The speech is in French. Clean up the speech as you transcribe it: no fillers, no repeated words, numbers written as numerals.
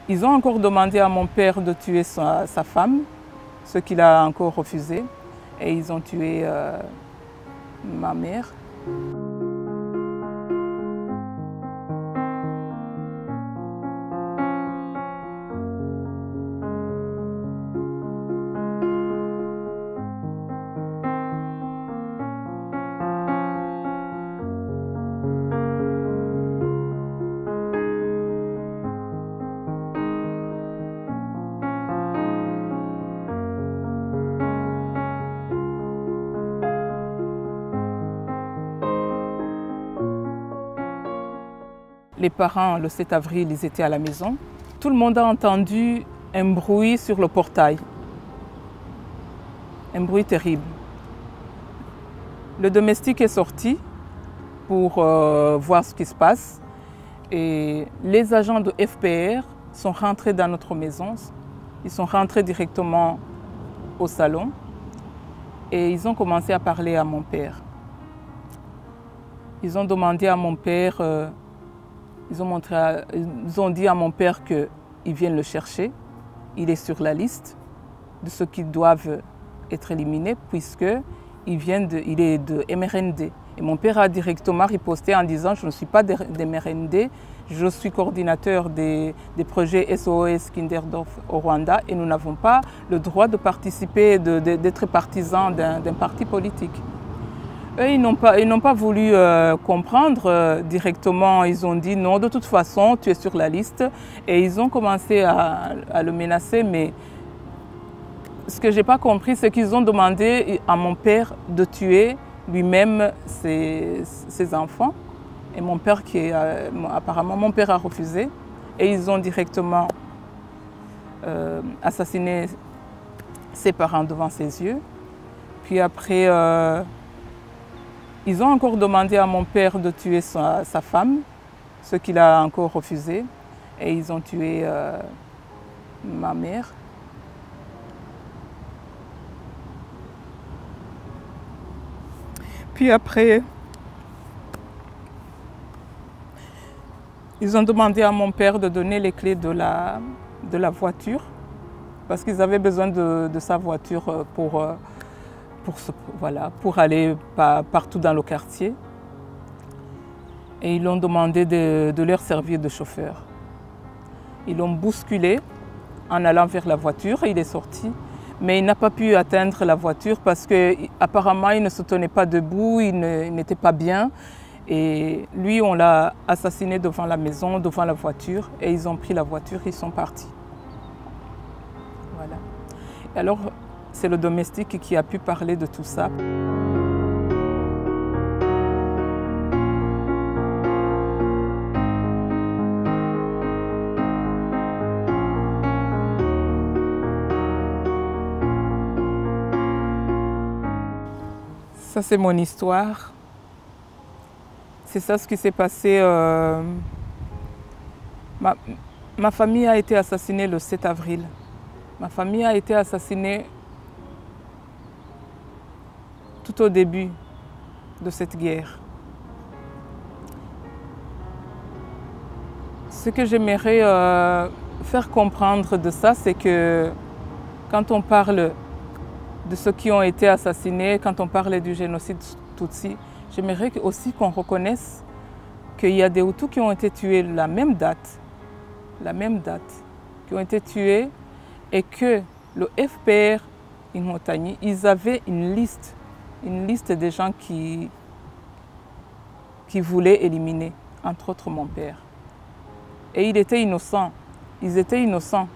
Ils ont encore demandé à mon père de tuer sa femme, ce qu'il a encore refusé. Et ils ont tué ma mère. Les parents, le 7 avril, ils étaient à la maison. Tout le monde a entendu un bruit sur le portail. Un bruit terrible. Le domestique est sorti pour voir ce qui se passe. Et les agents de FPR sont rentrés dans notre maison. Ils sont rentrés directement au salon. Et ils ont commencé à parler à mon père. Ils ont demandé à mon père... Ils ont dit à mon père qu'ils viennent le chercher. Il est sur la liste de ceux qui doivent être éliminés puisqu'il est de MRND. Et mon père a directement riposté en disant « Je ne suis pas de MRND, je suis coordinateur des projets SOS Kinderdorf au Rwanda et nous n'avons pas le droit de participer, d'être partisans d'un parti politique. » Eux, ils n'ont pas voulu comprendre directement. Ils ont dit non, de toute façon, tu es sur la liste. Et ils ont commencé à le menacer. Mais ce que je n'ai pas compris, c'est qu'ils ont demandé à mon père de tuer lui-même ses enfants. Et mon père, apparemment, mon père a refusé. Et ils ont directement assassiné ses parents devant ses yeux. Puis après... Ils ont encore demandé à mon père de tuer sa femme, ce qu'il a encore refusé. Et ils ont tué ma mère. Puis après, ils ont demandé à mon père de donner les clés de la voiture, parce qu'ils avaient besoin de sa voiture pour aller partout dans le quartier. Et ils l'ont demandé de leur servir de chauffeur. Ils l'ont bousculé en allant vers la voiture et il est sorti. Mais il n'a pas pu atteindre la voiture parce qu'apparemment il ne se tenait pas debout, il n'était pas bien. Et lui, on l'a assassiné devant la maison, devant la voiture. Et ils ont pris la voiture, ils sont partis. Voilà. Et alors, c'est le domestique qui a pu parler de tout ça. Ça, c'est mon histoire. C'est ça ce qui s'est passé. Ma famille a été assassinée le 7 avril. Ma famille a été assassinée tout au début de cette guerre. Ce que j'aimerais faire comprendre de ça, c'est que quand on parle de ceux qui ont été assassinés, quand on parle du génocide Tutsi, j'aimerais aussi qu'on reconnaisse qu'il y a des Hutus qui ont été tués la même date, qui ont été tués et que le FPR Inkotanyi, ils avaient une liste des gens qui voulaient éliminer, entre autres mon père. Et il était innocent, ils étaient innocents.